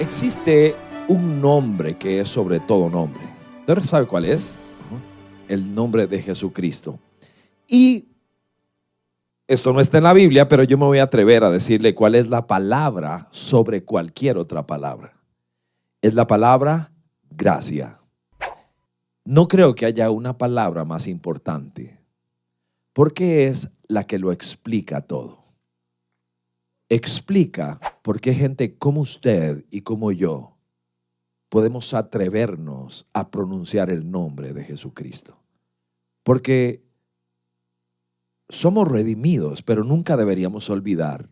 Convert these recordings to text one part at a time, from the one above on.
Existe un nombre que es sobre todo nombre. ¿Usted sabe cuál es? El nombre de Jesucristo. Y esto no está en la Biblia, pero yo me voy a atrever a decirle cuál es la palabra sobre cualquier otra palabra. Es la palabra gracia. No creo que haya una palabra más importante, porque es la que lo explica todo. Explica por qué gente como usted y como yo podemos atrevernos a pronunciar el nombre de Jesucristo. Porque somos redimidos, pero nunca deberíamos olvidar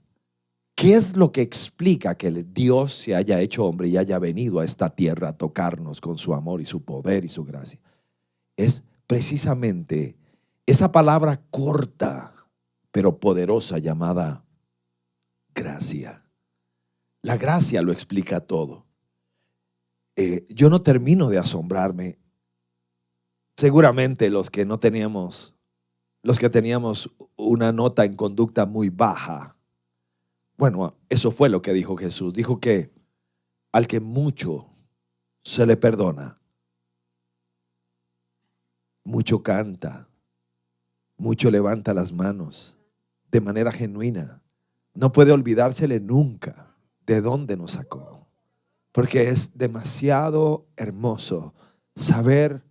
qué es lo que explica que Dios se haya hecho hombre y haya venido a esta tierra a tocarnos con su amor y su poder y su gracia. Es precisamente esa palabra corta pero poderosa llamada gracia. La gracia lo explica todo. Yo no termino de asombrarme. Seguramente los que teníamos una nota en conducta muy baja. Bueno, eso fue lo que dijo Jesús. Dijo que al que mucho se le perdona, mucho canta, mucho levanta las manos de manera genuina. No puede olvidársele nunca de dónde nos sacó. Porque es demasiado hermoso saber,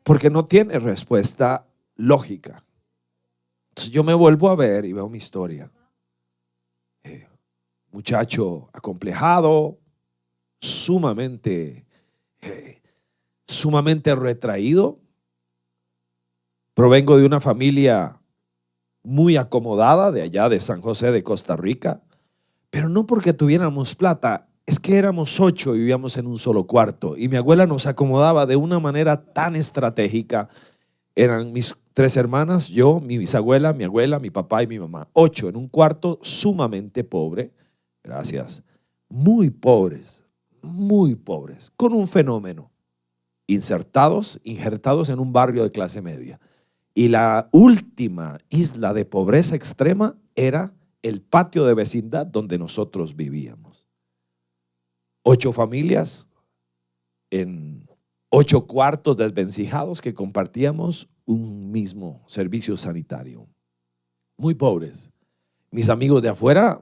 porque no tiene respuesta lógica. Entonces yo me vuelvo a ver y veo mi historia. Muchacho acomplejado, sumamente retraído. Provengo de una familia muy acomodada de allá de San José de Costa Rica, pero no porque tuviéramos plata, es que éramos 8 y vivíamos en un solo cuarto y mi abuela nos acomodaba de una manera tan estratégica. Eran mis 3 hermanas, yo, mi bisabuela, mi abuela, mi papá y mi mamá. 8 en un cuarto sumamente pobre, gracias, muy pobres, con un fenómeno, injertados en un barrio de clase media. Y la última isla de pobreza extrema era el patio de vecindad donde nosotros vivíamos. 8 familias en 8 cuartos desvencijados que compartíamos un mismo servicio sanitario. Muy pobres. Mis amigos de afuera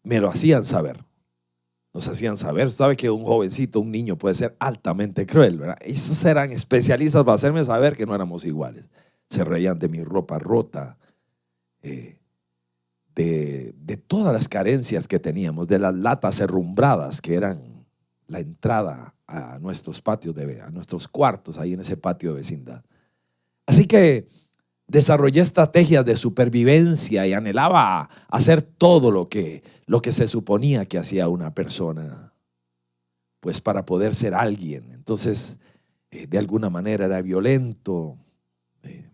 me lo hacían saber. Nos hacían saber, sabe que un jovencito, un niño puede ser altamente cruel, ¿verdad? Esos eran especialistas para hacerme saber que no éramos iguales. Se reían de mi ropa rota, de todas las carencias que teníamos, de las latas herrumbradas que eran la entrada a nuestros patios, a nuestros cuartos ahí en ese patio de vecindad. Así que desarrollé estrategias de supervivencia y anhelaba hacer todo lo que se suponía que hacía una persona, pues para poder ser alguien. Entonces, de alguna manera era violento,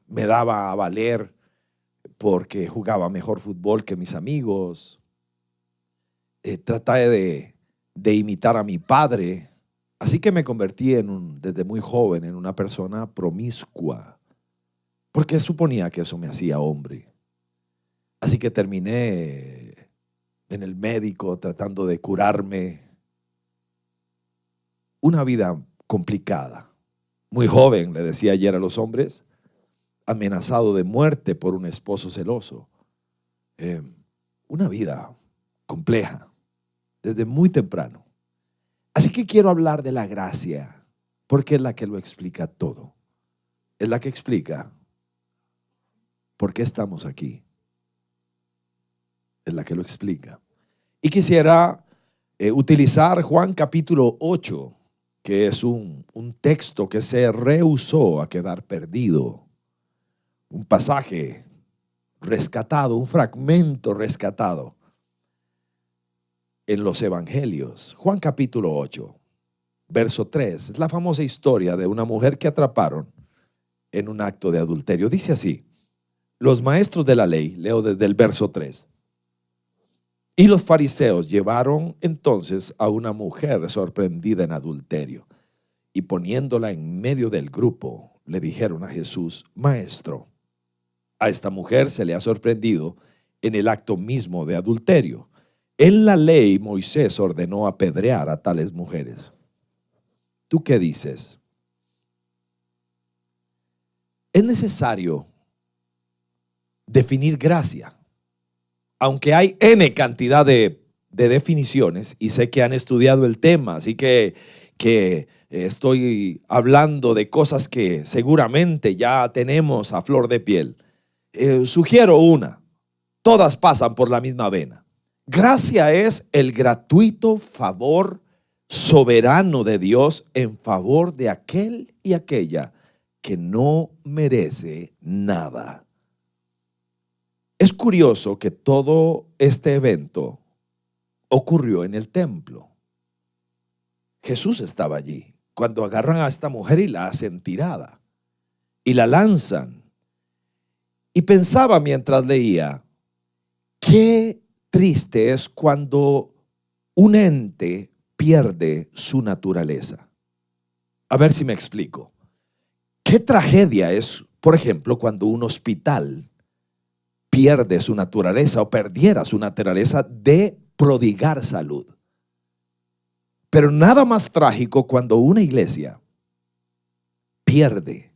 me daba a valer porque jugaba mejor fútbol que mis amigos. Traté de imitar a mi padre, así que me convertí desde muy joven en una persona promiscua, porque suponía que eso me hacía hombre. Así que terminé en el médico tratando de curarme. Una vida complicada. Muy joven, le decía ayer a los hombres, amenazado de muerte por un esposo celoso. Una vida compleja, desde muy temprano. Así que quiero hablar de la gracia, porque es la que lo explica todo. Es la que explica por qué estamos aquí. Es la que lo explica. Y quisiera utilizar Juan capítulo 8, que es un texto que se rehusó a quedar perdido. Un pasaje rescatado, un fragmento rescatado en los evangelios. Juan capítulo 8, verso 3. Es la famosa historia de una mujer que atraparon en un acto de adulterio. Dice así: los maestros de la ley, leo desde el verso 3. Y los fariseos llevaron entonces a una mujer sorprendida en adulterio y poniéndola en medio del grupo, le dijeron a Jesús: Maestro, a esta mujer se le ha sorprendido en el acto mismo de adulterio. En la ley Moisés ordenó apedrear a tales mujeres. ¿Tú qué dices? Es necesario definir gracia. Aunque hay N cantidad de definiciones, y sé que han estudiado el tema, así que estoy hablando de cosas que seguramente ya tenemos a flor de piel. Sugiero una. Todas pasan por la misma vena. Gracia es el gratuito favor soberano de Dios en favor de aquel y aquella que no merece nada. Es curioso que todo este evento ocurrió en el templo. Jesús estaba allí cuando agarran a esta mujer y la hacen tirada y la lanzan. Y pensaba mientras leía, qué triste es cuando un ente pierde su naturaleza. A ver si me explico. Qué tragedia es, por ejemplo, cuando un hospital pierde su naturaleza o perdiera su naturaleza de prodigar salud. Pero nada más trágico cuando una iglesia pierde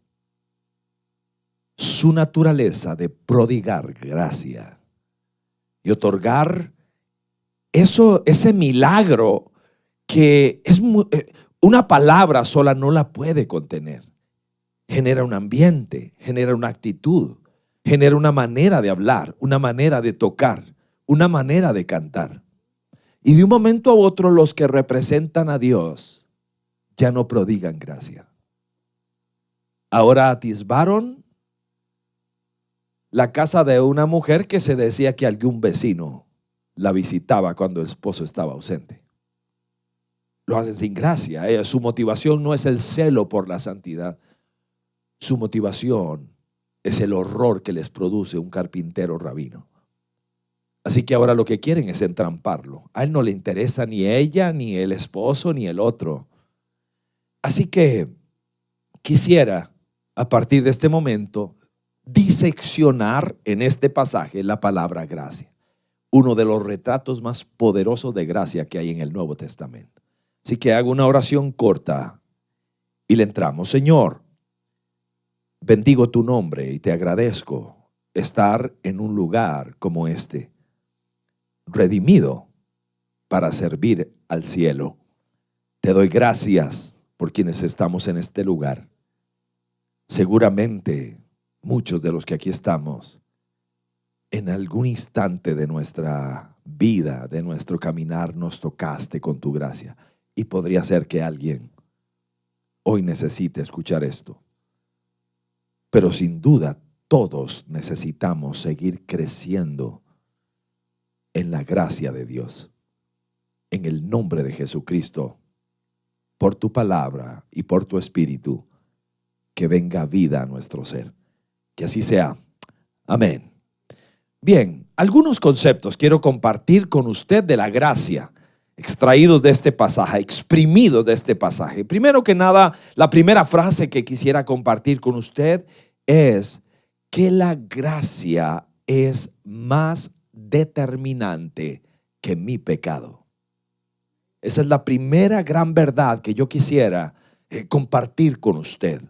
su naturaleza de prodigar gracia y otorgar ese milagro que es una palabra sola no la puede contener. Genera un ambiente, genera una actitud, genera una manera de hablar, una manera de tocar, una manera de cantar. Y de un momento a otro los que representan a Dios ya no prodigan gracia. Ahora atisbaron la casa de una mujer que se decía que algún vecino la visitaba cuando el esposo estaba ausente. Lo hacen sin gracia. Su motivación no es el celo por la santidad. Su motivación es el horror que les produce un carpintero rabino. Así que ahora lo que quieren es entramparlo. A él no le interesa ni ella, ni el esposo, ni el otro. Así que quisiera, a partir de este momento, diseccionar en este pasaje la palabra gracia. Uno de los retratos más poderosos de gracia que hay en el Nuevo Testamento. Así que hago una oración corta y le entramos. Señor, bendigo tu nombre y te agradezco estar en un lugar como este, redimido para servir al cielo. Te doy gracias por quienes estamos en este lugar. Seguramente muchos de los que aquí estamos, en algún instante de nuestra vida, de nuestro caminar, nos tocaste con tu gracia. Y podría ser que alguien hoy necesite escuchar esto. Pero sin duda todos necesitamos seguir creciendo en la gracia de Dios. En el nombre de Jesucristo, por tu palabra y por tu espíritu, que venga vida a nuestro ser. Que así sea. Amén. Bien, algunos conceptos quiero compartir con usted de la gracia, extraídos de este pasaje, exprimidos de este pasaje. Primero que nada, la primera frase que quisiera compartir con usted es que la gracia es más determinante que mi pecado. Esa es la primera gran verdad que yo quisiera compartir con usted.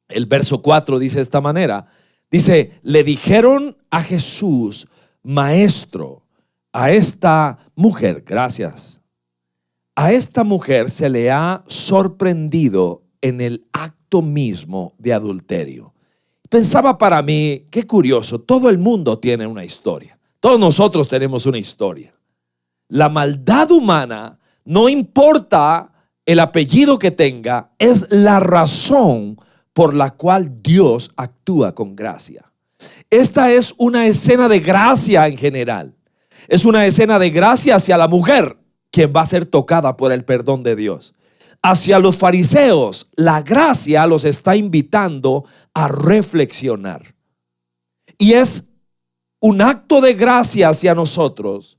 El verso 4 dice de esta manera, dice, le dijeron a Jesús, maestro, a esta mujer, gracias, a esta mujer se le ha sorprendido en el acto mismo de adulterio. Pensaba para mí, qué curioso, todo el mundo tiene una historia. Todos nosotros tenemos una historia. La maldad humana, no importa el apellido que tenga, es la razón por la cual Dios actúa con gracia. Esta es una escena de gracia en general. Es una escena de gracia hacia la mujer, quien va a ser tocada por el perdón de Dios. Hacia los fariseos, la gracia los está invitando a reflexionar. Y es un acto de gracia hacia nosotros,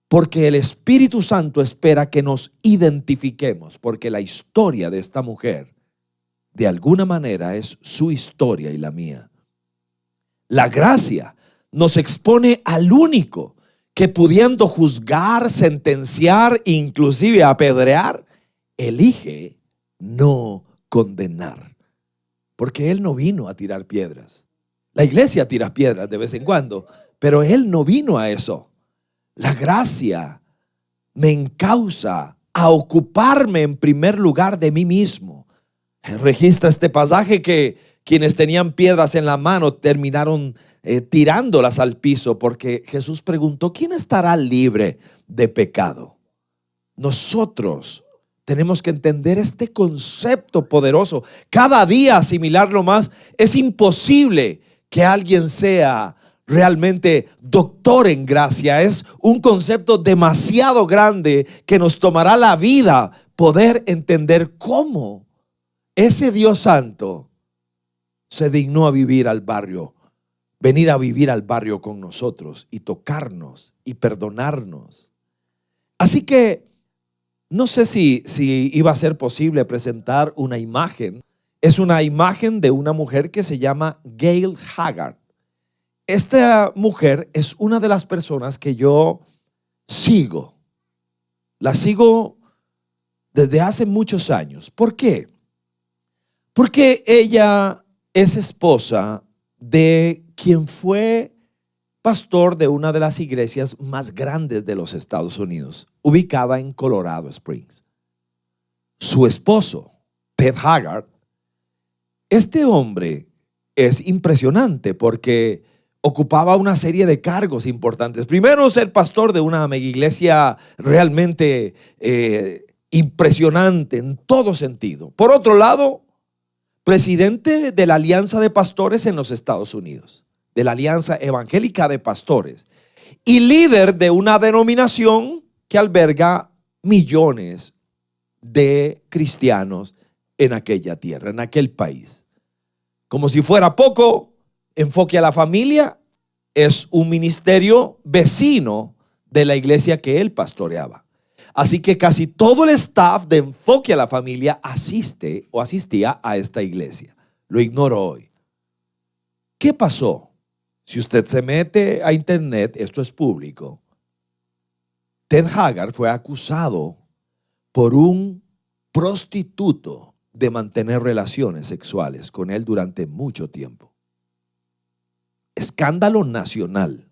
porque el Espíritu Santo espera que nos identifiquemos, porque la historia de esta mujer, de alguna manera, es su historia y la mía. La gracia nos expone al único que pudiendo juzgar, sentenciar, inclusive apedrear, elige no condenar. Porque Él no vino a tirar piedras. La iglesia tira piedras de vez en cuando, pero Él no vino a eso. La gracia me encausa a ocuparme en primer lugar de mí mismo. Registra este pasaje que quienes tenían piedras en la mano terminaron tirándolas al piso, porque Jesús preguntó: ¿quién estará libre de pecado? Nosotros tenemos que entender este concepto poderoso. Cada día asimilarlo más. Es imposible que alguien sea realmente doctor en gracia. Es un concepto demasiado grande que nos tomará la vida poder entender cómo ese Dios santo se dignó a vivir al barrio, venir a vivir al barrio con nosotros y tocarnos y perdonarnos. Así que no sé si iba a ser posible presentar una imagen. Es una imagen de una mujer que se llama Gail Haggard. Esta mujer es una de las personas que yo sigo. La sigo desde hace muchos años. ¿Por qué? Porque ella es esposa de quien fue pastor de una de las iglesias más grandes de los Estados Unidos, ubicada en Colorado Springs. Su esposo, Ted Haggard, este hombre es impresionante porque ocupaba una serie de cargos importantes. Primero, ser pastor de una mega iglesia realmente impresionante en todo sentido. Por otro lado, presidente de la Alianza de Pastores en los Estados Unidos, de la Alianza Evangélica de Pastores, y líder de una denominación que alberga millones de cristianos en aquella tierra, en aquel país. Como si fuera poco, Enfoque a la Familia es un ministerio vecino de la iglesia que él pastoreaba. Así que casi todo el staff de Enfoque a la Familia asiste o asistía a esta iglesia. Lo ignoro hoy. ¿Qué pasó? Si usted se mete a internet, esto es público. Ted Haggard fue acusado por un prostituto de mantener relaciones sexuales con él durante mucho tiempo. Escándalo nacional.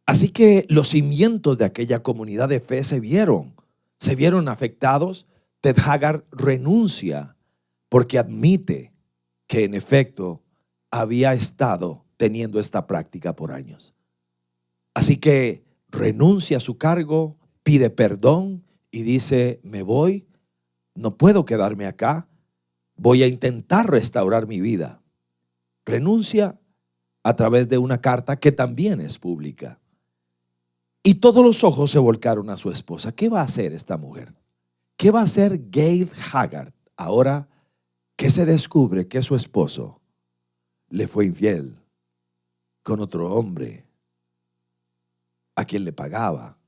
Así que los cimientos de aquella comunidad de fe se vieron afectados. Ted Haggard renuncia porque admite que en efecto había estado teniendo esta práctica por años. Así que renuncia a su cargo, pide perdón y dice: me voy, no puedo quedarme acá, voy a intentar restaurar mi vida. Renuncia a través de una carta que también es pública. Y todos los ojos se volcaron a su esposa. ¿Qué va a hacer esta mujer? ¿Qué va a hacer Gail Haggard ahora que se descubre que su esposo le fue infiel con otro hombre a quien le pagaba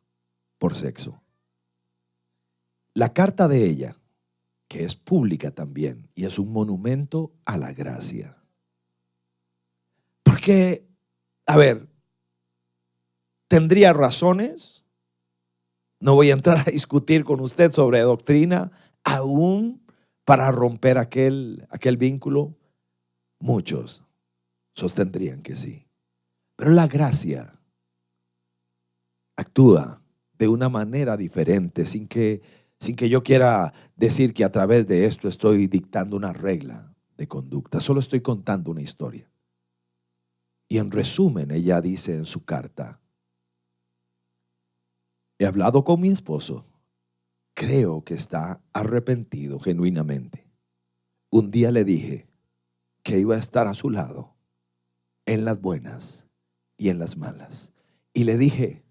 por sexo? La carta de ella, que es pública también y es un monumento a la gracia. Porque, a ver, ¿tendría razones? No voy a entrar a discutir con usted sobre doctrina, aún para romper aquel vínculo. Muchos sostendrían que sí. Pero la gracia actúa de una manera diferente, sin que yo quiera decir que a través de esto estoy dictando una regla de conducta. Solo estoy contando una historia. Y en resumen, ella dice en su carta: he hablado con mi esposo, creo que está arrepentido genuinamente. Un día le dije que iba a estar a su lado en las buenas y en las malas. Y le dije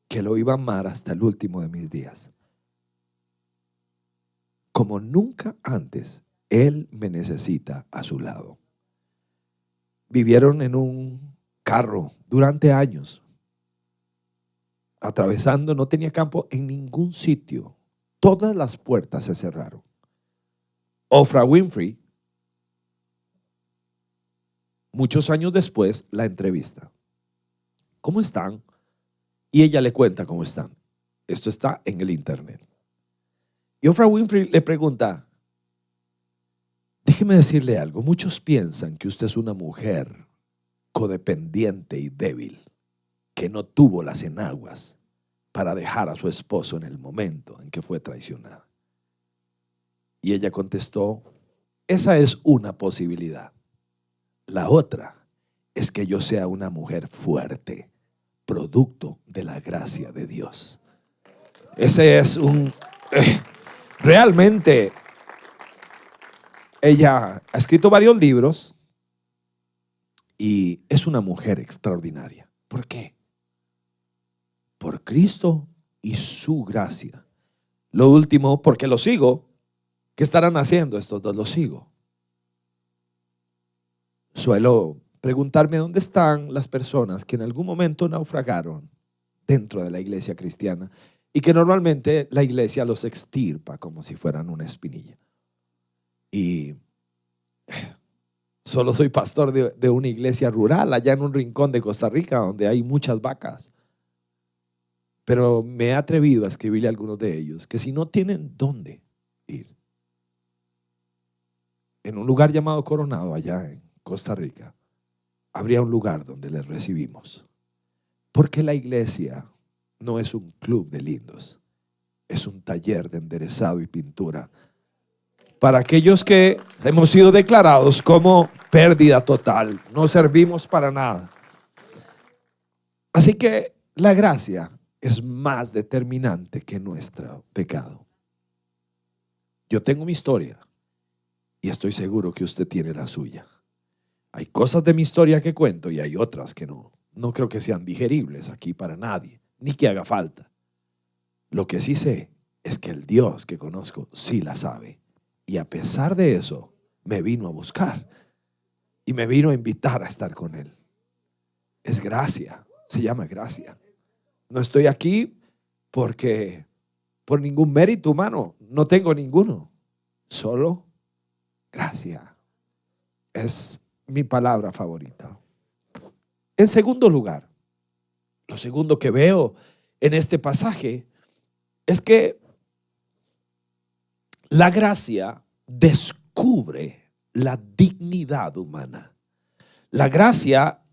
que lo iba a amar hasta el último de mis días. Como nunca antes, él me necesita a su lado. Vivieron en un carro durante años, atravesando, no tenía campo en ningún sitio. Todas las puertas se cerraron. Oprah Winfrey, muchos años después, la entrevista. ¿cómo están? Y ella le cuenta cómo están. Esto está en el internet. Y Oprah Winfrey le pregunta, déjeme decirle algo, muchos piensan que usted es una mujer codependiente y débil, que no tuvo las enaguas para dejar a su esposo en el momento en que fue traicionada. Y ella contestó, esa es una posibilidad. La otra es que yo sea una mujer fuerte, producto de la gracia de Dios. Ese es realmente, ella ha escrito varios libros y es una mujer extraordinaria. ¿Por qué? Por Cristo y su gracia. Lo último, porque lo sigo. ¿Qué estarán haciendo estos dos? Los sigo. Suelo preguntarme dónde están las personas que en algún momento naufragaron dentro de la iglesia cristiana y que normalmente la iglesia los extirpa como si fueran una espinilla. Y solo soy pastor de una iglesia rural allá en un rincón de Costa Rica donde hay muchas vacas. Pero me he atrevido a escribirle a algunos de ellos que si no tienen dónde ir, en un lugar llamado Coronado allá en Costa Rica, habría un lugar donde les recibimos. Porque la iglesia no es un club de lindos, es un taller de enderezado y pintura para aquellos que hemos sido declarados como pérdida total, no servimos para nada. Así que la gracia es más determinante que nuestro pecado. Yo tengo mi historia y estoy seguro que usted tiene la suya. Hay cosas de mi historia que cuento y hay otras que no creo que sean digeribles aquí para nadie, ni que haga falta. Lo que sí sé es que el Dios que conozco sí la sabe. Y a pesar de eso, me vino a buscar y me vino a invitar a estar con Él. Es gracia, se llama gracia. No estoy aquí por ningún mérito humano, no tengo ninguno, solo gracia. Es mi palabra favorita. En segundo lugar, lo segundo que veo en este pasaje es que la gracia descubre la dignidad humana. La gracia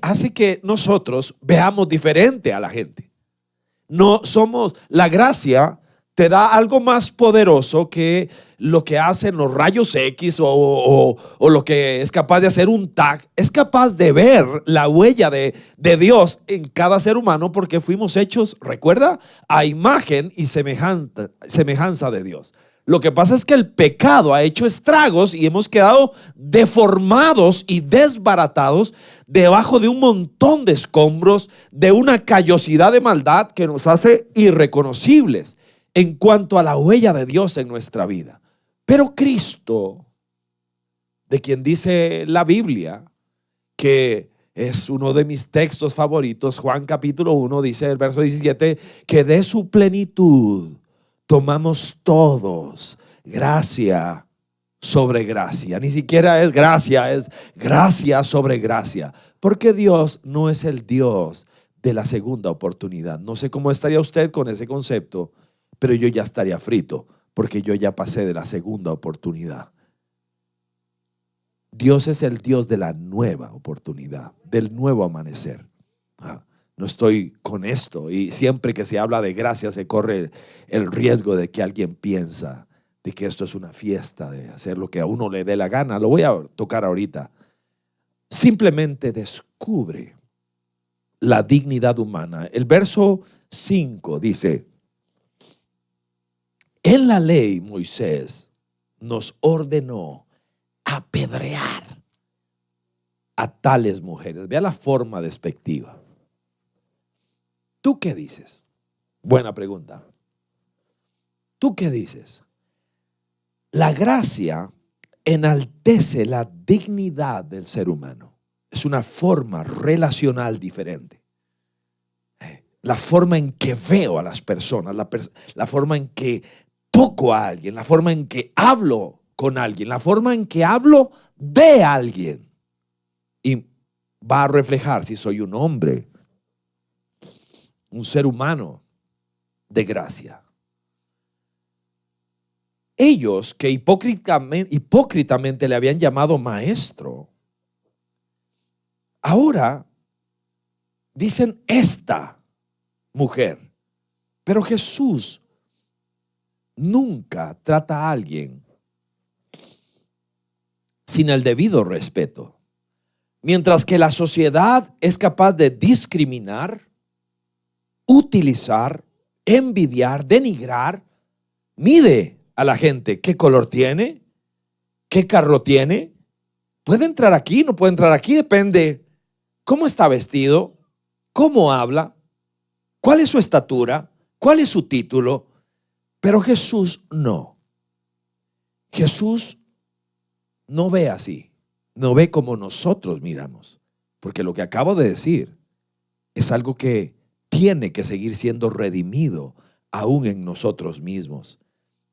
hace que nosotros veamos diferente a la gente. La gracia te da algo más poderoso que lo que hacen los rayos X o lo que es capaz de hacer un tag. Es capaz de ver la huella de Dios en cada ser humano porque fuimos hechos, recuerda, a imagen y semejanza de Dios. Lo que pasa es que el pecado ha hecho estragos y hemos quedado deformados y desbaratados debajo de un montón de escombros, de una callosidad de maldad que nos hace irreconocibles en cuanto a la huella de Dios en nuestra vida. Pero Cristo, de quien dice la Biblia, que es uno de mis textos favoritos, Juan capítulo 1, dice el verso 17, que de su plenitud tomamos todos gracia sobre gracia. Ni siquiera es gracia sobre gracia. Porque Dios no es el Dios de la segunda oportunidad. No sé cómo estaría usted con ese concepto, pero yo ya estaría frito porque yo ya pasé de la segunda oportunidad. Dios es el Dios de la nueva oportunidad, del nuevo amanecer. No estoy con esto y siempre que se habla de gracia se corre el riesgo de que alguien piensa de que esto es una fiesta, de hacer lo que a uno le dé la gana. Lo voy a tocar ahorita. Simplemente descubre la dignidad humana. El verso 5 dice, en la ley Moisés nos ordenó apedrear a tales mujeres. Vea la forma despectiva. ¿Tú qué dices? Buena pregunta. ¿Tú qué dices? La gracia enaltece la dignidad del ser humano. Es una forma relacional diferente. La forma en que veo a las personas, la forma en que toco a alguien, la forma en que hablo con alguien, la forma en que hablo de alguien. Y va a reflejar si soy un hombre un ser humano de gracia. Ellos que hipócritamente le habían llamado maestro, ahora dicen esta mujer. Pero Jesús nunca trata a alguien sin el debido respeto. Mientras que la sociedad es capaz de discriminar, utilizar, envidiar, denigrar, mide a la gente qué color tiene, qué carro tiene, puede entrar aquí, no puede entrar aquí, depende cómo está vestido, cómo habla, cuál es su estatura, cuál es su título. Pero Jesús no. Jesús no ve así, no ve como nosotros miramos, porque lo que acabo de decir es algo que tiene que seguir siendo redimido aún en nosotros mismos.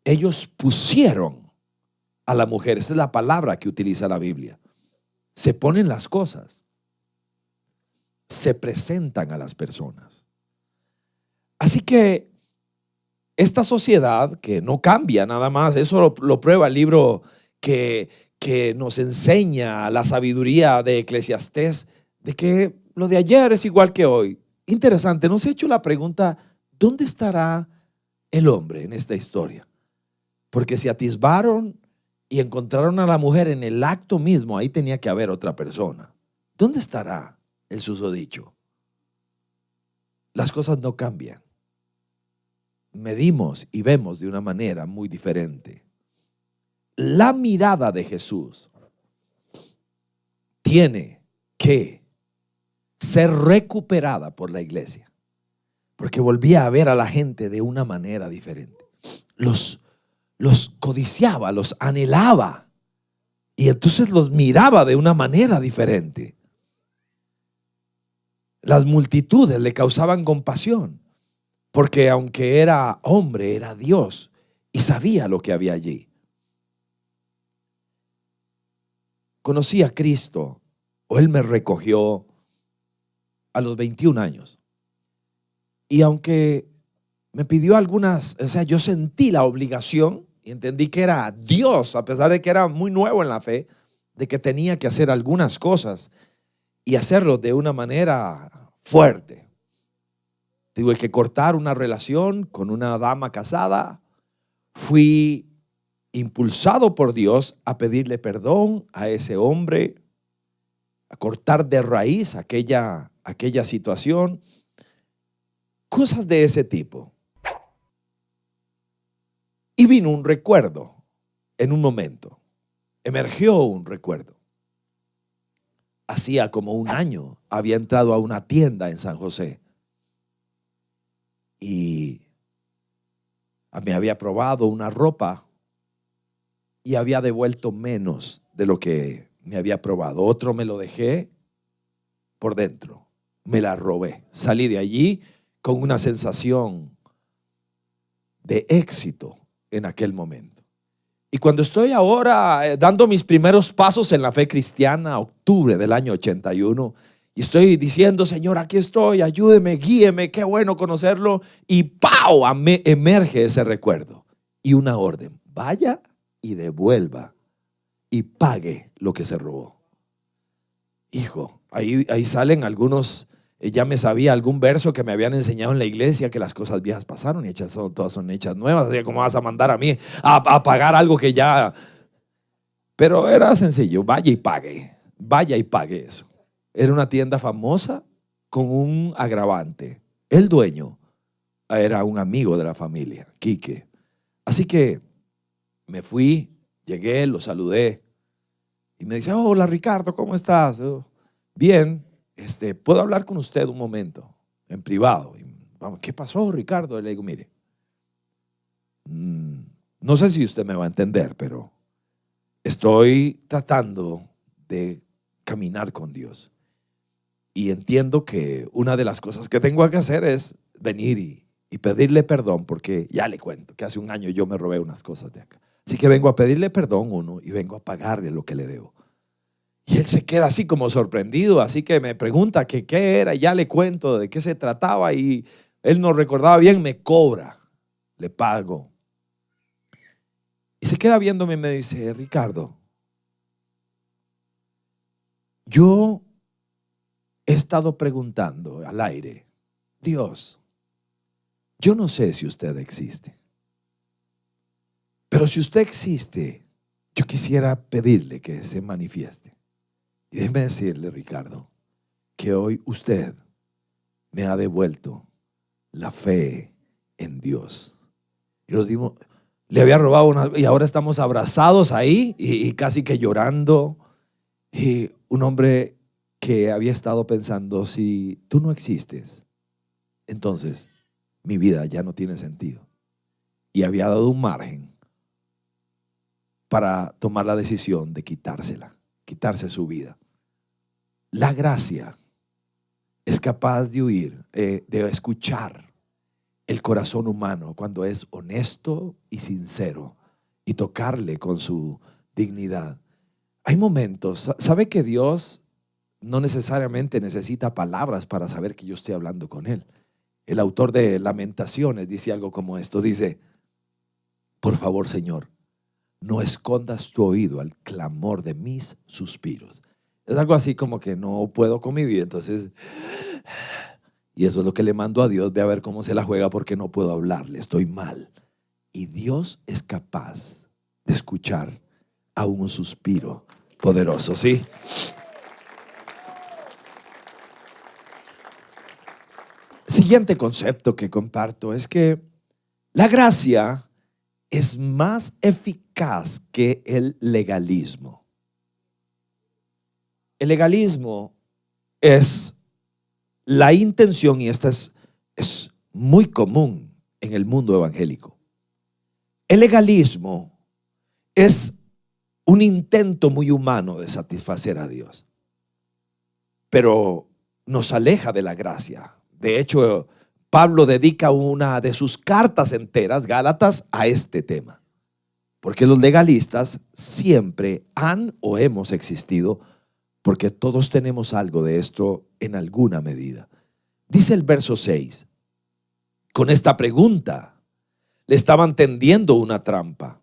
Ellos pusieron a la mujer, esa es la palabra que utiliza la Biblia. Se ponen las cosas, se presentan a las personas. Así que esta sociedad que no cambia nada más, eso lo prueba el libro que nos enseña la sabiduría de Eclesiastés, de que lo de ayer es igual que hoy. Interesante, nos he hecho la pregunta, ¿dónde estará el hombre en esta historia? Porque si atisbaron y encontraron a la mujer en el acto mismo, ahí tenía que haber otra persona. ¿Dónde estará el susodicho? Las cosas no cambian. Medimos y vemos de una manera muy diferente. La mirada de Jesús tiene que ser recuperada por la iglesia, porque volvía a ver a la gente de una manera diferente. Los codiciaba, los anhelaba, y entonces los miraba de una manera diferente. Las multitudes le causaban compasión, porque aunque era hombre, era Dios y sabía lo que había allí. Conocí a Cristo, o Él me recogió a los 21 años. Y aunque me pidió algunas, yo sentí la obligación y entendí que era Dios, a pesar de que era muy nuevo en la fe, de que tenía que hacer algunas cosas y hacerlo de una manera fuerte. Tuve que cortar una relación con una dama casada. Fui impulsado por Dios a pedirle perdón a ese hombre, a cortar de raíz aquella situación, cosas de ese tipo. Y vino un recuerdo en un momento, emergió un recuerdo. Hacía como un año había entrado a una tienda en San José y me había probado una ropa y había devuelto menos de lo que me había probado. Otro me lo dejé por dentro, me la robé. Salí de allí con una sensación de éxito en aquel momento. Y cuando estoy ahora dando mis primeros pasos en la fe cristiana, octubre del año 81, y estoy diciendo, Señor, aquí estoy, ayúdeme, guíeme, qué bueno conocerlo, y ¡pau! Emerge ese recuerdo y una orden: vaya y devuelva y pague lo que se robó. Hijo, ahí salen algunos. Ya me sabía algún verso que me habían enseñado en la iglesia, que las cosas viejas pasaron y todas son hechas nuevas. Así, ¿cómo vas a mandar a mí a pagar algo que ya? Pero era sencillo: vaya y pague eso. Era una tienda famosa con un agravante: el dueño era un amigo de la familia, Quique. Así que me fui, llegué, lo saludé y me dice: hola Ricardo, ¿cómo estás? Bien, ¿puedo hablar con usted un momento en privado? Y, vamos, ¿qué pasó, Ricardo? Y le digo: mire, no sé si usted me va a entender, pero estoy tratando de caminar con Dios y entiendo que una de las cosas que tengo que hacer es venir y pedirle perdón, porque ya le cuento que hace un año yo me robé unas cosas de acá. Así que vengo a pedirle perdón, uno, y vengo a pagarle lo que le debo. Y él se queda así como sorprendido, así que me pregunta que qué era, y ya le cuento de qué se trataba, y él no recordaba bien, me cobra, le pago. Y se queda viéndome y me dice: Ricardo, yo he estado preguntando al aire, Dios, yo no sé si usted existe, pero si usted existe, yo quisiera pedirle que se manifieste. Y déjeme decirle, Ricardo, que hoy usted me ha devuelto la fe en Dios. Y lo dimos, le había robado y ahora estamos abrazados ahí y casi que llorando. Y un hombre que había estado pensando: si tú no existes, entonces mi vida ya no tiene sentido. Y había dado un margen para tomar la decisión de quitarse su vida. La gracia es capaz de huir, de escuchar el corazón humano cuando es honesto y sincero y tocarle con su dignidad. Hay momentos, sabe que Dios no necesariamente necesita palabras para saber que yo estoy hablando con Él. El autor de Lamentaciones dice algo como esto, dice: por favor, Señor, no escondas tu oído al clamor de mis suspiros. Es algo así como que no puedo con mi vida, entonces, y eso es lo que le mando a Dios. Ve a ver cómo se la juega porque no puedo hablarle, estoy mal. Y Dios es capaz de escuchar aún un suspiro poderoso, ¿sí? Siguiente concepto que comparto es que la gracia es más eficaz que el legalismo. El legalismo es la intención, y esta es muy común en el mundo evangélico. El legalismo es un intento muy humano de satisfacer a Dios, pero nos aleja de la gracia. De hecho, Pablo dedica una de sus cartas enteras, Gálatas, a este tema, porque los legalistas siempre han o hemos existido, porque todos tenemos algo de esto en alguna medida. Dice el verso 6, con esta pregunta le estaban tendiendo una trampa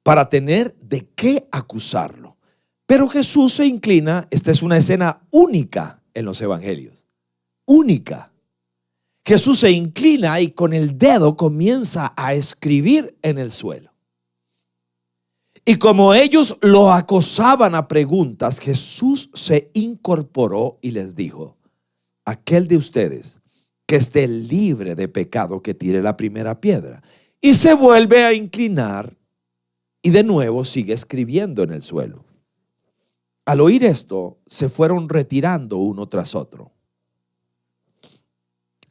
para tener de qué acusarlo. Pero Jesús se inclina. Esta es una escena única en los evangelios, única. Jesús se inclina y con el dedo comienza a escribir en el suelo. Y como ellos lo acosaban a preguntas, Jesús se incorporó y les dijo: aquel de ustedes que esté libre de pecado, que tire la primera piedra. Y se vuelve a inclinar y de nuevo sigue escribiendo en el suelo. Al oír esto, se fueron retirando uno tras otro,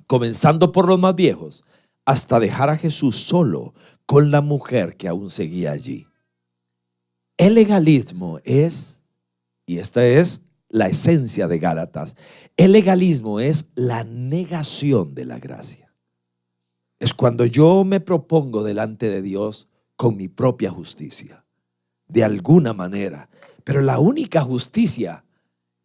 comenzando por los más viejos, hasta dejar a Jesús solo con la mujer que aún seguía allí. El legalismo es, y esta es la esencia de Gálatas, el legalismo es la negación de la gracia. Es cuando yo me propongo delante de Dios con mi propia justicia, de alguna manera. Pero la única justicia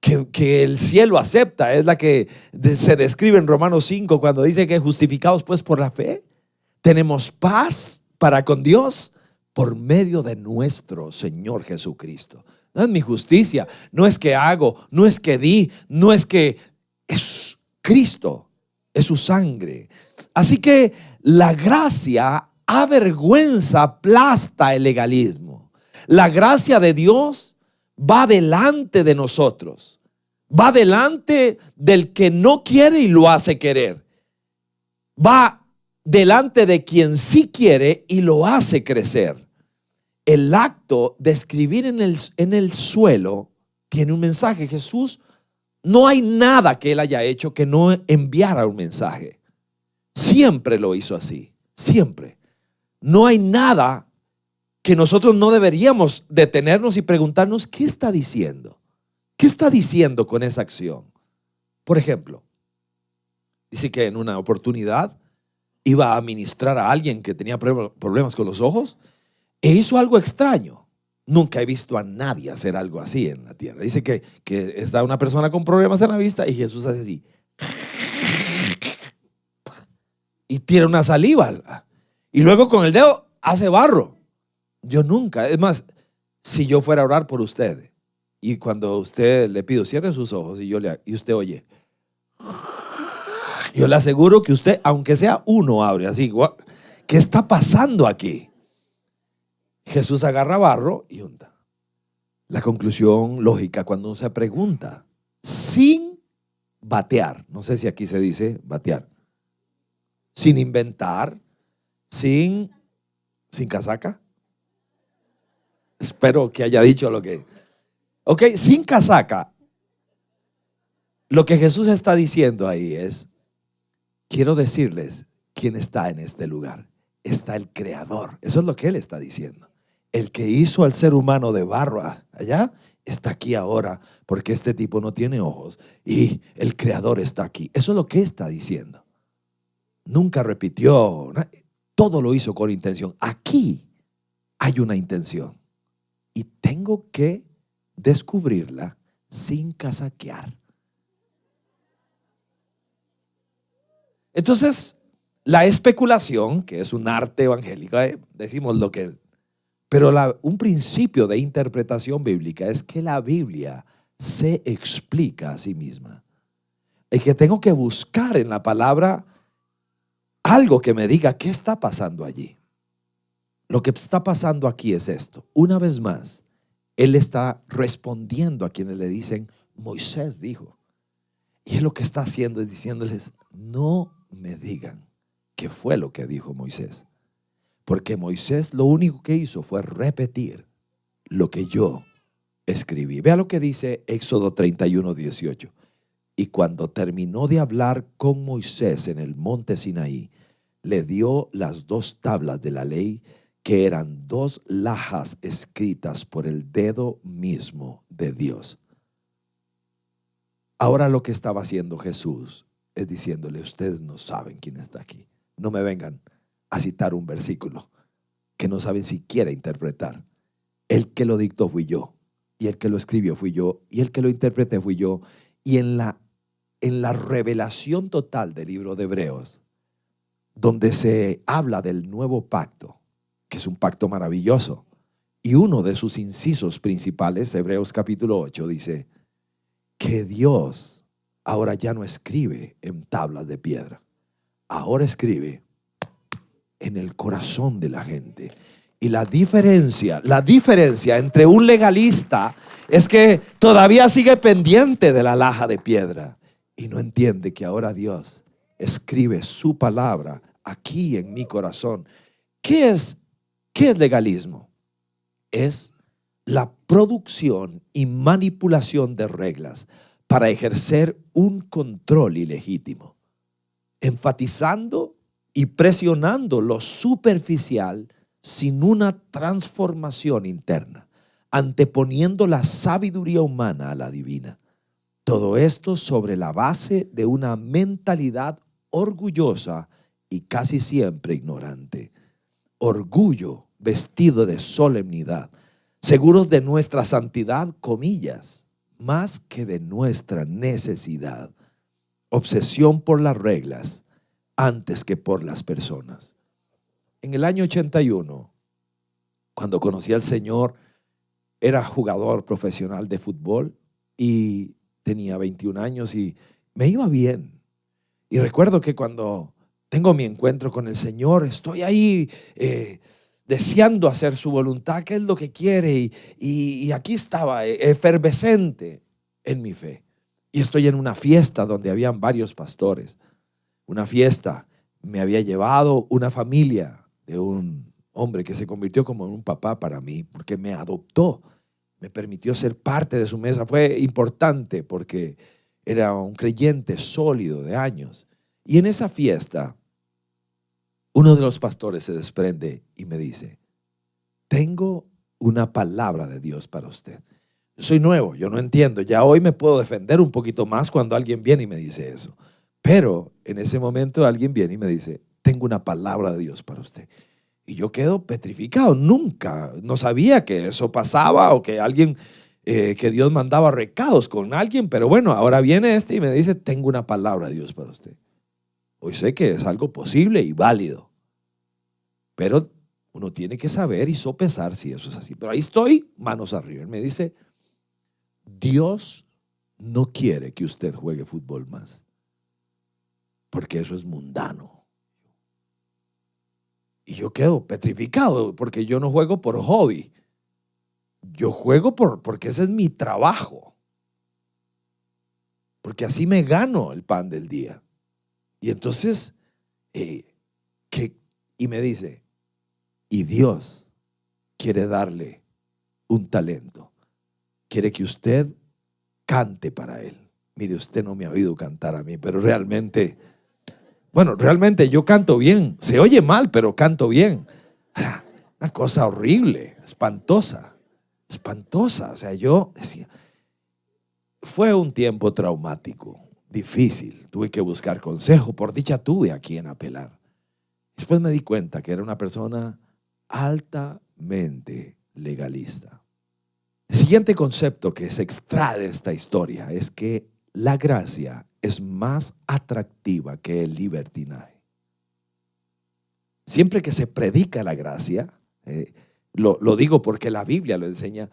que el cielo acepta es la que se describe en Romanos 5, cuando dice que justificados pues por la fe, tenemos paz para con Dios por medio de nuestro Señor Jesucristo. No es mi justicia, no es que hago, no es que di, no es que es Cristo, es su sangre. Así que la gracia avergüenza, aplasta el legalismo. La gracia de Dios va delante de nosotros, va delante del que no quiere y lo hace querer, va delante de quien sí quiere y lo hace crecer. El acto de escribir en el suelo tiene un mensaje. Jesús, no hay nada que Él haya hecho que no enviara un mensaje. Siempre lo hizo así, siempre. No hay nada que nosotros no deberíamos detenernos y preguntarnos: ¿qué está diciendo? ¿Qué está diciendo con esa acción? Por ejemplo, dice que en una oportunidad iba a ministrar a alguien que tenía problemas con los ojos e hizo algo extraño. Nunca he visto a nadie hacer algo así en la tierra. Dice que está una persona con problemas en la vista y Jesús hace así. y tira una saliva y luego con el dedo hace barro. Yo nunca, es más, si yo fuera a orar por usted y cuando usted le pido cierre sus ojos y usted oye, yo le aseguro que usted, aunque sea uno, abre así. ¿Qué está pasando aquí? Jesús agarra barro y unta. La conclusión lógica cuando uno se pregunta, sin batear, no sé si aquí se dice batear, sin inventar, sin casaca. Espero que haya dicho lo que. Ok, sin casaca. Lo que Jesús está diciendo ahí es, quiero decirles quién está en este lugar. Está el Creador. Eso es lo que Él está diciendo. El que hizo al ser humano de barro allá, está aquí ahora, porque este tipo no tiene ojos y el Creador está aquí. Eso es lo que está diciendo. Nunca repitió, todo lo hizo con intención. Aquí hay una intención y tengo que descubrirla sin casaquear. Entonces, la especulación, que es un arte evangélico, decimos lo que, pero un principio de interpretación bíblica es que la Biblia se explica a sí misma. Es que tengo que buscar en la palabra algo que me diga qué está pasando allí. Lo que está pasando aquí es esto. Una vez más, Él está respondiendo a quienes le dicen, Moisés dijo. Y Él lo que está haciendo es diciéndoles, no me digan qué fue lo que dijo Moisés. Porque Moisés lo único que hizo fue repetir lo que yo escribí. Vea lo que dice Éxodo 31:18. Y cuando terminó de hablar con Moisés en el monte Sinaí, le dio las 2 tablas de la ley, que eran 2 lajas escritas por el dedo mismo de Dios. Ahora lo que estaba haciendo Jesús es diciéndole, ustedes no saben quién está aquí. No me vengan a citar un versículo que no saben siquiera interpretar. El que lo dictó fui yo, y el que lo escribió fui yo, y el que lo interpreté fui yo. Y en la revelación total del libro de Hebreos, donde se habla del nuevo pacto, que es un pacto maravilloso, y uno de sus incisos principales, Hebreos capítulo 8, dice que Dios ahora ya no escribe en tablas de piedra, ahora escribe en el corazón de la gente. Y la diferencia entre un legalista es que todavía sigue pendiente de la laja de piedra y no entiende que ahora Dios escribe su palabra aquí en mi corazón. ¿Qué es legalismo? Es la producción y manipulación de reglas para ejercer un control ilegítimo, enfatizando y presionando lo superficial sin una transformación interna, anteponiendo la sabiduría humana a la divina. Todo esto sobre la base de una mentalidad orgullosa y casi siempre ignorante. Orgullo vestido de solemnidad, seguros de nuestra santidad, comillas, más que de nuestra necesidad. Obsesión por las reglas antes que por las personas. En el año 81, cuando conocí al Señor, era jugador profesional de fútbol y tenía 21 años y me iba bien. Y recuerdo que cuando tengo mi encuentro con el Señor, estoy ahí deseando hacer su voluntad, que es lo que quiere, y aquí estaba efervescente en mi fe. Y estoy en una fiesta donde habían varios pastores. Una fiesta, me había llevado una familia de un hombre que se convirtió como en un papá para mí, porque me adoptó, me permitió ser parte de su mesa. Fue importante porque era un creyente sólido de años. Y en esa fiesta, uno de los pastores se desprende y me dice, tengo una palabra de Dios para usted. Yo soy nuevo, yo no entiendo. Ya hoy me puedo defender un poquito más cuando alguien viene y me dice eso. Pero en ese momento alguien viene y me dice, tengo una palabra de Dios para usted. Y yo quedo petrificado. Nunca, no sabía que eso pasaba o que alguien, que Dios mandaba recados con alguien. Pero bueno, ahora viene y me dice, tengo una palabra de Dios para usted. Hoy sé que es algo posible y válido, pero uno tiene que saber y sopesar si eso es así. Pero ahí estoy, manos arriba. Él me dice, Dios no quiere que usted juegue fútbol más, porque eso es mundano. Y yo quedo petrificado, porque yo no juego por hobby. Yo juego porque ese es mi trabajo. Porque así me gano el pan del día. Y entonces, y me dice, y Dios quiere darle un talento. Quiere que usted cante para Él. Mire, usted no me ha oído cantar a mí, pero realmente, bueno, realmente yo canto bien. Se oye mal, pero canto bien. Una cosa horrible, espantosa, espantosa. O sea, yo decía, fue un tiempo traumático, difícil. Tuve que buscar consejo. Por dicha tuve a quien apelar. Después me di cuenta que era una persona altamente legalista. El siguiente concepto que se extrae de esta historia es que la gracia es más atractiva que el libertinaje. Siempre que se predica la gracia, lo digo porque la Biblia lo enseña,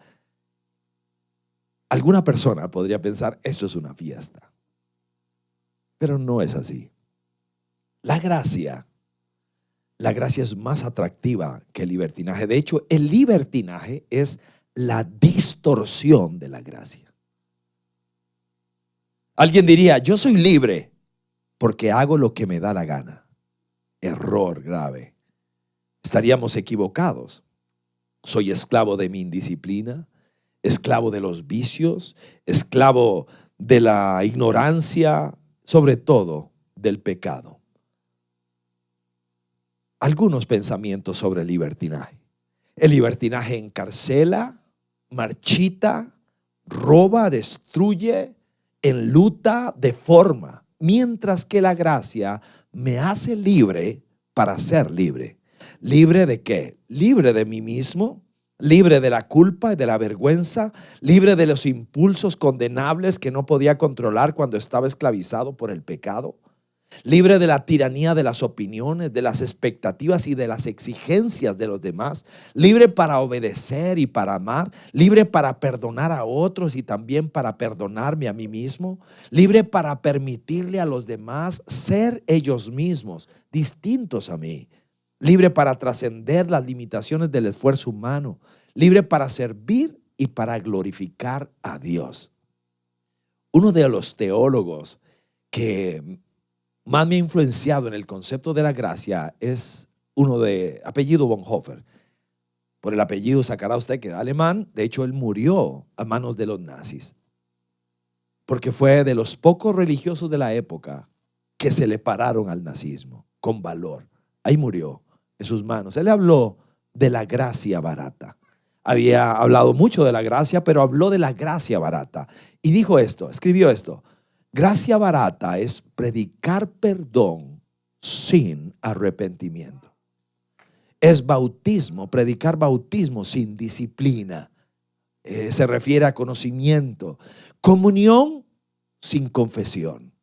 alguna persona podría pensar, esto es una fiesta, pero no es así. La gracia es más atractiva que el libertinaje. De hecho, el libertinaje es la distorsión de la gracia. Alguien diría, yo soy libre porque hago lo que me da la gana. Error grave. Estaríamos equivocados. Soy esclavo de mi indisciplina, esclavo de los vicios, esclavo de la ignorancia, sobre todo del pecado. Algunos pensamientos sobre el libertinaje. El libertinaje encarcela, marchita, roba, destruye, enluta, deforma, mientras que la gracia me hace libre para ser libre. ¿Libre de qué? Libre de mí mismo, libre de la culpa y de la vergüenza, libre de los impulsos condenables que no podía controlar cuando estaba esclavizado por el pecado, libre de la tiranía de las opiniones, de las expectativas y de las exigencias de los demás, libre para obedecer y para amar, libre para perdonar a otros y también para perdonarme a mí mismo, libre para permitirle a los demás ser ellos mismos, distintos a mí, libre para trascender las limitaciones del esfuerzo humano, libre para servir y para glorificar a Dios. Uno de los teólogos que más me ha influenciado en el concepto de la gracia es uno de apellido Bonhoeffer. Por el apellido sacará usted que es alemán. De hecho, él murió a manos de los nazis, porque fue de los pocos religiosos de la época que se le pararon al nazismo con valor. Ahí murió en sus manos. Él habló de la gracia barata. Había hablado mucho de la gracia, pero habló de la gracia barata. Y dijo esto, escribió esto: gracia barata es predicar perdón sin arrepentimiento. Es bautismo, predicar bautismo sin disciplina. Se refiere a conocimiento. Comunión sin confesión.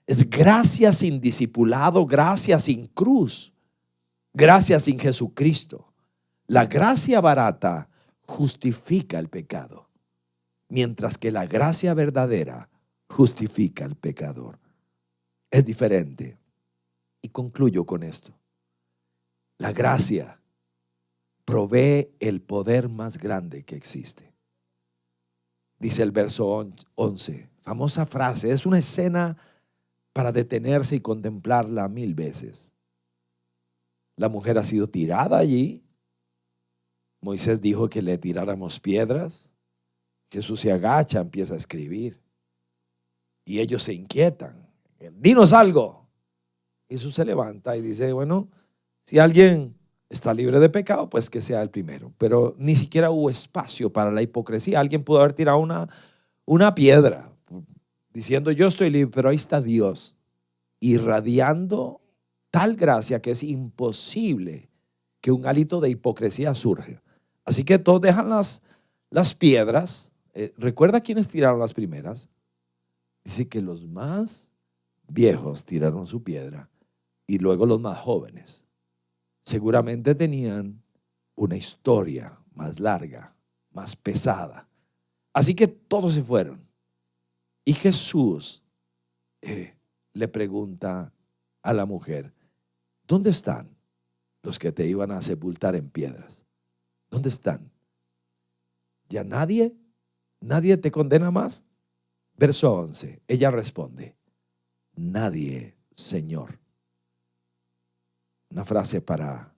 Es gracia sin discipulado, gracia sin cruz, gracia sin Jesucristo. La gracia barata justifica el pecado, mientras que la gracia verdadera justifica al pecador. Es diferente. Y concluyo con esto. La gracia provee el poder más grande que existe. Dice el verso 11, famosa frase, es una escena para detenerse y contemplarla 1000 veces. La mujer ha sido tirada allí. Moisés dijo que le tiráramos piedras. Jesús se agacha, empieza a escribir. Y ellos se inquietan. Dinos algo. Jesús se levanta y dice, bueno, si alguien está libre de pecado, pues que sea el primero. Pero ni siquiera hubo espacio para la hipocresía. Alguien pudo haber tirado una piedra diciendo yo estoy libre, pero ahí está Dios irradiando tal gracia que es imposible que un hálito de hipocresía surja. Así que todos dejan las piedras. ¿Recuerda quiénes tiraron las primeras? Dice que los más viejos tiraron su piedra y luego los más jóvenes. Seguramente tenían una historia más larga, más pesada. Así que todos se fueron. Y Jesús le pregunta a la mujer, ¿dónde están los que te iban a sepultar en piedras? ¿Dónde están? ¿Ya nadie te condena más? Verso 11, ella responde, nadie, Señor. Una frase para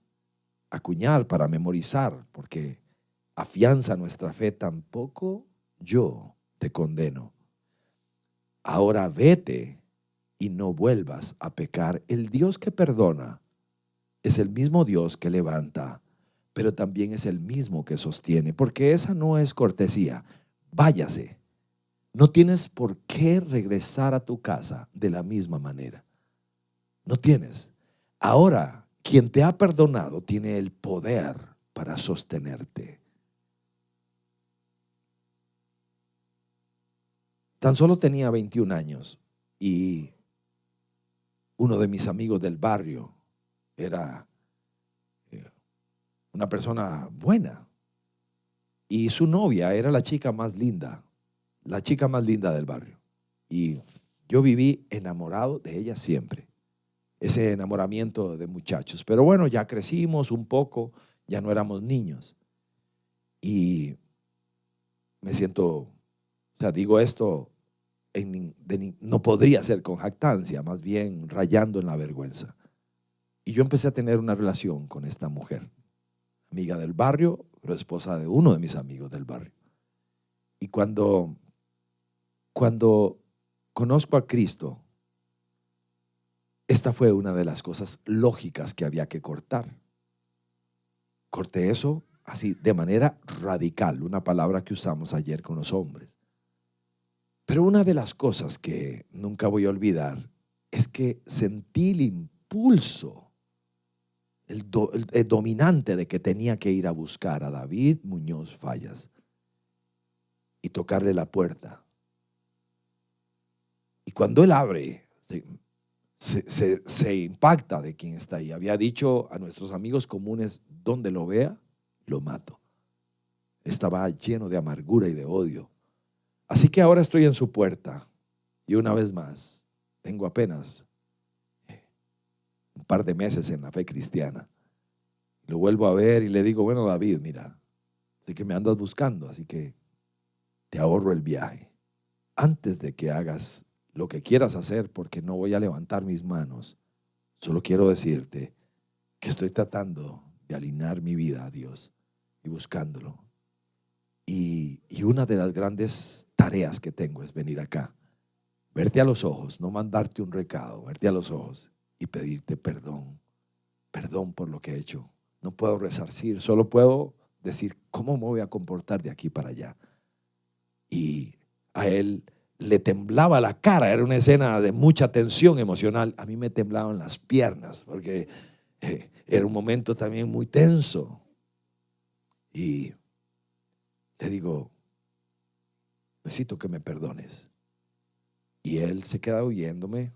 acuñar, para memorizar, porque afianza nuestra fe. Tampoco yo te condeno. Ahora vete y no vuelvas a pecar. El Dios que perdona es el mismo Dios que levanta, pero también es el mismo que sostiene, porque esa no es cortesía. Váyase. No tienes por qué regresar a tu casa de la misma manera. No tienes. Ahora, quien te ha perdonado tiene el poder para sostenerte. Tan solo tenía 21 años y uno de mis amigos del barrio era una persona buena y su novia era la chica más linda del barrio. Y yo viví enamorado de ella siempre. Ese enamoramiento de muchachos. Pero bueno, ya crecimos un poco, ya no éramos niños. Y me siento, o sea, digo esto, no podría ser con jactancia, más bien rayando en la vergüenza. Y yo empecé a tener una relación con esta mujer, amiga del barrio, pero esposa de uno de mis amigos del barrio. Y cuando conozco a Cristo, esta fue una de las cosas lógicas que había que cortar. Corté eso así de manera radical, una palabra que usamos ayer con los hombres. Pero una de las cosas que nunca voy a olvidar es que sentí el impulso, el dominante de que tenía que ir a buscar a David Muñoz Fallas y tocarle la puerta. Y cuando él abre, se impacta de quién está ahí. Había dicho a nuestros amigos comunes, donde lo vea, lo mato. Estaba lleno de amargura y de odio. Así que ahora estoy en su puerta y una vez más, tengo apenas un par de meses en la fe cristiana. Lo vuelvo a ver y le digo, bueno, David, mira, sé que me andas buscando, así que te ahorro el viaje. Antes de que hagas lo que quieras hacer, porque no voy a levantar mis manos, solo quiero decirte que estoy tratando de alinear mi vida a Dios y buscándolo. Y una de las grandes tareas que tengo es venir acá, verte a los ojos, no mandarte un recado, verte a los ojos y pedirte perdón por lo que he hecho. No puedo resarcir, solo puedo decir cómo me voy a comportar de aquí para allá. Y a él le temblaba la cara, era una escena de mucha tensión emocional. A mí me temblaban las piernas porque era un momento también muy tenso. Y le digo, necesito que me perdones. Y él se queda oyéndome,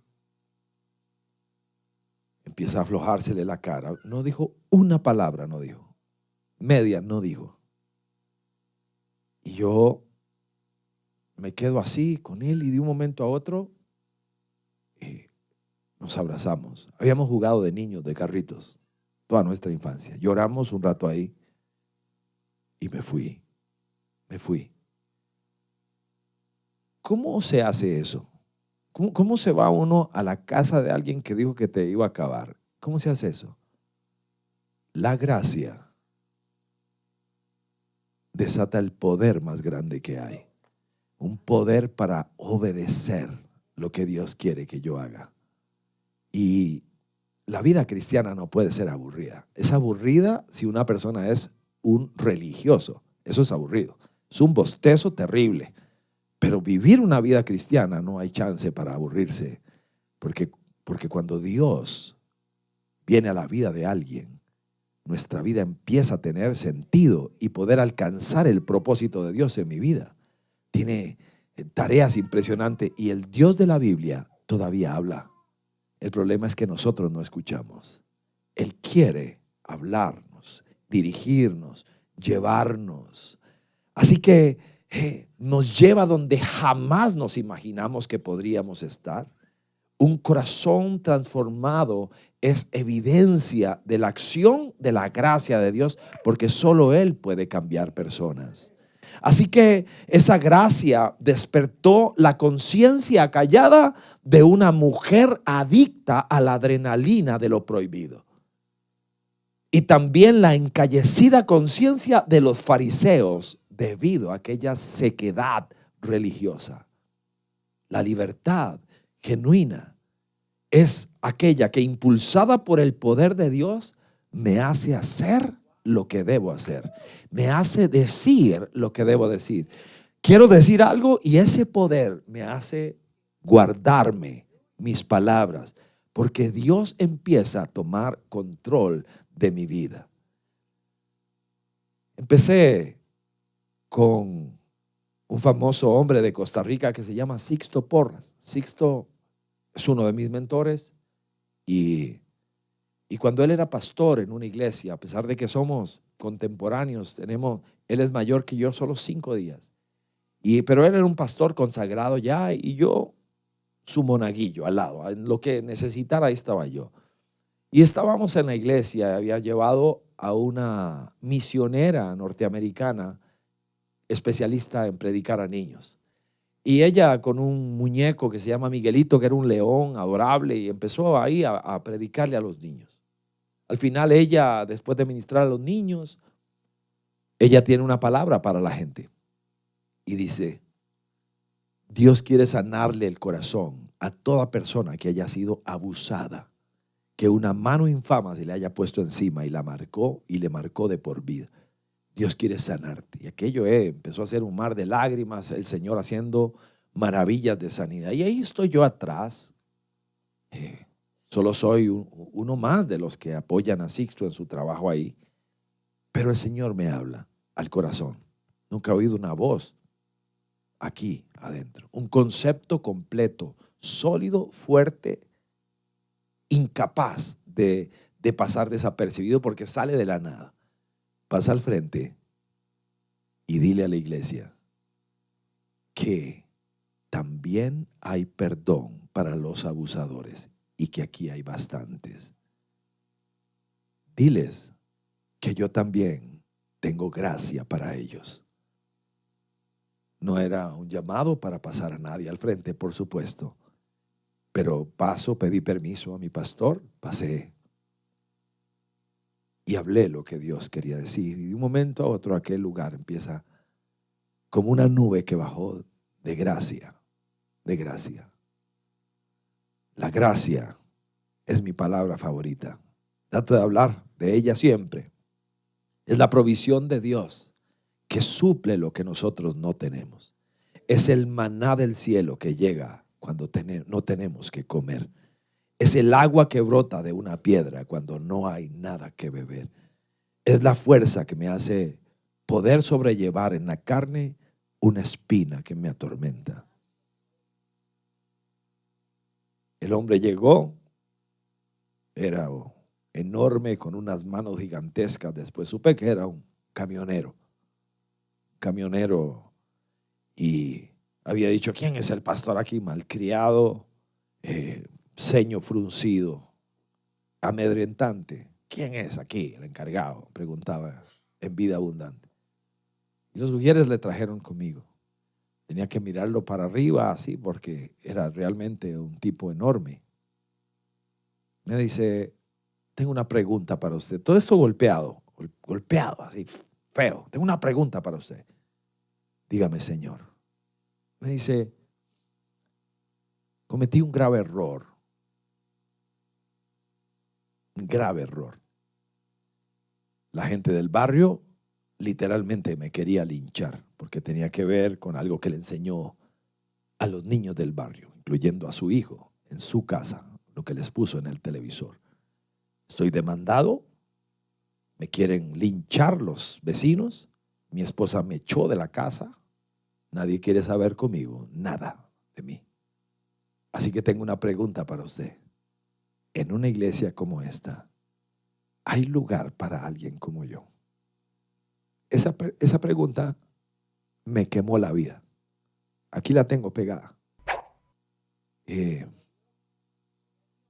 empieza a aflojársele la cara. No dijo una palabra, no dijo. Media no dijo. Y yo me quedo así con él y de un momento a otro nos abrazamos. Habíamos jugado de niños, de carritos, toda nuestra infancia. Lloramos un rato ahí y me fui. ¿Cómo se hace eso? ¿Cómo se va uno a la casa de alguien que dijo que te iba a acabar? ¿Cómo se hace eso? La gracia desata el poder más grande que hay. Un poder para obedecer lo que Dios quiere que yo haga. Y la vida cristiana no puede ser aburrida. Es aburrida si una persona es un religioso. Eso es aburrido. Es un bostezo terrible. Pero vivir una vida cristiana no hay chance para aburrirse. Porque cuando Dios viene a la vida de alguien, nuestra vida empieza a tener sentido y poder alcanzar el propósito de Dios en mi vida. Tiene tareas impresionantes y el Dios de la Biblia todavía habla. El problema es que nosotros no escuchamos. Él quiere hablarnos, dirigirnos, llevarnos. Así que nos lleva donde jamás nos imaginamos que podríamos estar. Un corazón transformado es evidencia de la acción de la gracia de Dios, porque solo Él puede cambiar personas. Así que esa gracia despertó la conciencia callada de una mujer adicta a la adrenalina de lo prohibido. Y también la encallecida conciencia de los fariseos debido a aquella sequedad religiosa. La libertad genuina es aquella que, impulsada por el poder de Dios, me hace hacer lo que debo hacer, me hace decir lo que debo decir. Quiero decir algo y ese poder me hace guardarme mis palabras, porque Dios empieza a tomar control de mi vida. Empecé con un famoso hombre de Costa Rica que se llama Sixto Porras. Sixto es uno de mis mentores y cuando él era pastor en una iglesia, a pesar de que somos contemporáneos, él es mayor que yo solo 5 días. Pero él era un pastor consagrado ya y yo su monaguillo al lado. En lo que necesitara ahí estaba yo. Y estábamos en la iglesia, había llevado a una misionera norteamericana especialista en predicar a niños. Y ella con un muñeco que se llama Miguelito, que era un león adorable, y empezó ahí a predicarle a los niños. Al final ella, después de ministrar a los niños, ella tiene una palabra para la gente. Y dice, Dios quiere sanarle el corazón a toda persona que haya sido abusada, que una mano infama se le haya puesto encima y la marcó y le marcó de por vida. Dios quiere sanarte. Y aquello empezó a ser un mar de lágrimas, el Señor haciendo maravillas de sanidad. Y ahí estoy yo atrás. Solo soy uno más de los que apoyan a Sixto en su trabajo ahí. Pero el Señor me habla al corazón. Nunca he oído una voz aquí adentro. Un concepto completo, sólido, fuerte, incapaz de pasar desapercibido porque sale de la nada. Pasa al frente y dile a la iglesia que también hay perdón para los abusadores y que aquí hay bastantes. Diles que yo también tengo gracia para ellos. No era un llamado para pasar a nadie al frente, por supuesto, pero pedí permiso a mi pastor, pasé. Y hablé lo que Dios quería decir. Y de un momento a otro aquel lugar empieza como una nube que bajó de gracia, de gracia. La gracia es mi palabra favorita. Trato de hablar de ella siempre. Es la provisión de Dios que suple lo que nosotros no tenemos. Es el maná del cielo que llega cuando no tenemos que comer. Es el agua que brota de una piedra cuando no hay nada que beber. Es la fuerza que me hace poder sobrellevar en la carne una espina que me atormenta. El hombre llegó, era enorme, con unas manos gigantescas. Después supe que era un camionero. Y había dicho, ¿quién es el pastor aquí? Malcriado, ceño fruncido, amedrentante. ¿Quién es aquí el encargado? Preguntaba en Vida Abundante. Y los mujeres le trajeron conmigo. Tenía que mirarlo para arriba así porque era realmente un tipo enorme. Me dice, tengo una pregunta para usted. Todo esto golpeado así feo. Tengo una pregunta para usted. Dígame, Señor. Me dice, cometí un grave error. Un grave error. La gente del barrio literalmente me quería linchar porque tenía que ver con algo que le enseñó a los niños del barrio, incluyendo a su hijo, en su casa, lo que les puso en el televisor. Estoy demandado, me quieren linchar los vecinos, mi esposa me echó de la casa, nadie quiere saber conmigo nada de mí. Así que tengo una pregunta para usted. en una iglesia como esta hay lugar para alguien como yo? Esa pregunta me quemó la vida. Aquí la tengo pegada.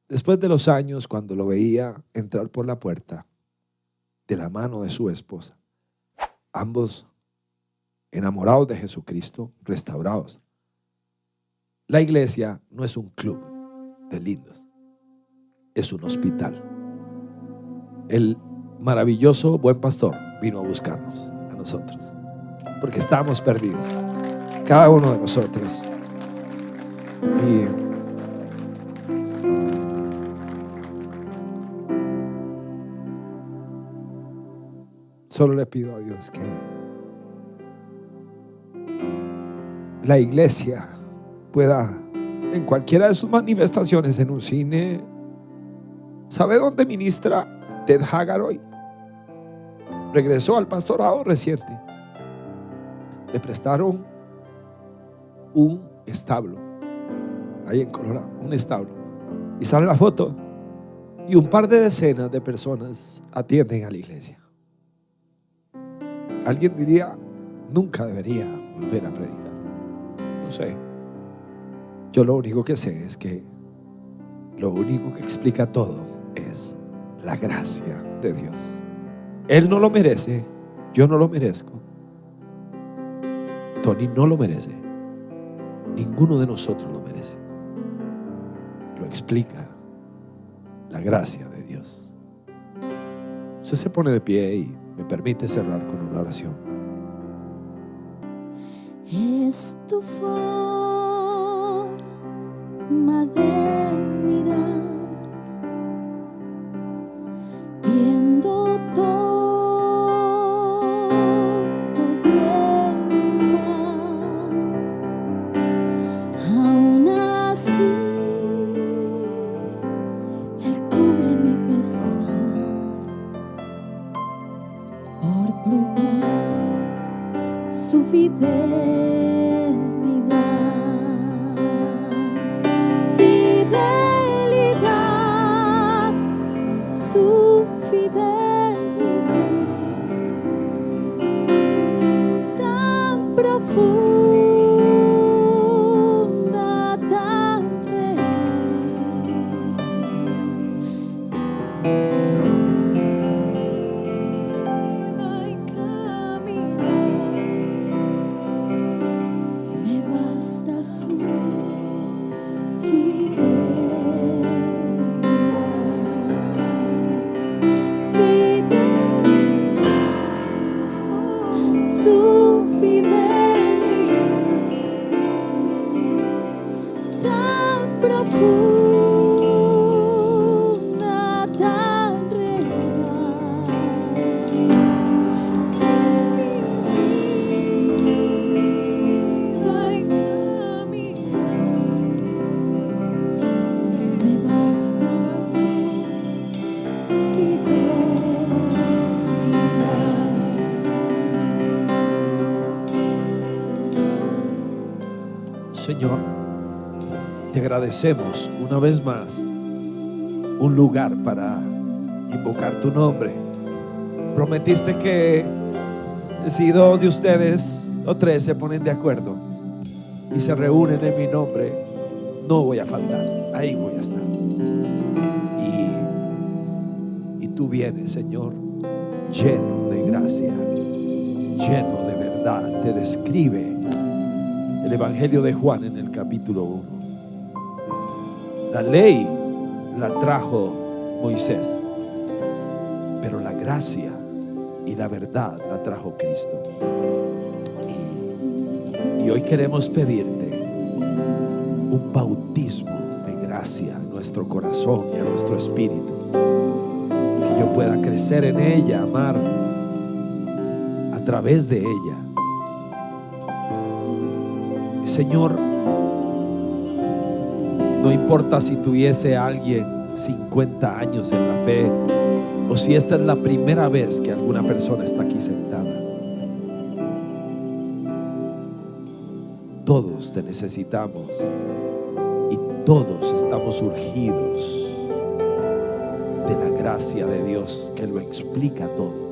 Después de los años, cuando lo veía entrar por la puerta de la mano de su esposa, ambos enamorados de Jesucristo, restaurados. La iglesia no es un club de lindos, es un hospital. El maravilloso buen pastor vino a buscarnos, a nosotros, porque estábamos perdidos, cada uno de nosotros. Y solo le pido a Dios que la iglesia pueda, en cualquiera de sus manifestaciones, en un cine. ¿Sabe dónde ministra Ted Haggard hoy? Regresó al pastorado reciente. Le prestaron un establo ahí en Colorado, un establo, y sale la foto y un par de decenas de personas atienden a la iglesia. Alguien diría, nunca debería volver a predicar. No sé. Yo lo único que sé es que lo único que explica todo es la gracia de Dios. Él no lo merece, yo no lo merezco, Tony no lo merece, ninguno de nosotros lo merece. Lo explica la gracia de Dios. Usted se pone de pie y me permite cerrar con una oración. Es tu forma de mirar, viendo todo bien o mal. Aún así, Él cubre mi pesar por probar su fidelidad. Fidelidad, su fidelidad tan profunda, tan real. Ay, caminar, me basta su fidelidad, su fidelidad tan profunda, tan real. Ay, caminar, me basta su Señor, te agradecemos una vez más un lugar para invocar tu nombre. Prometiste que si dos de ustedes o tres se ponen de acuerdo y se reúnen en mi nombre, no voy a faltar, ahí voy a estar. Y tú vienes, Señor, lleno de gracia, lleno de verdad. Te describe el Evangelio de Juan en el capítulo 1. La ley la trajo Moisés, pero la gracia y la verdad la trajo Cristo. Y hoy queremos pedirte un bautismo de gracia en nuestro corazón y en nuestro espíritu, que yo pueda crecer en ella, amar a través de ella. Señor, no importa si tuviese alguien 50 años en la fe o si esta es la primera vez que alguna persona está aquí sentada. Todos te necesitamos y todos estamos urgidos gracia de Dios que lo explica todo.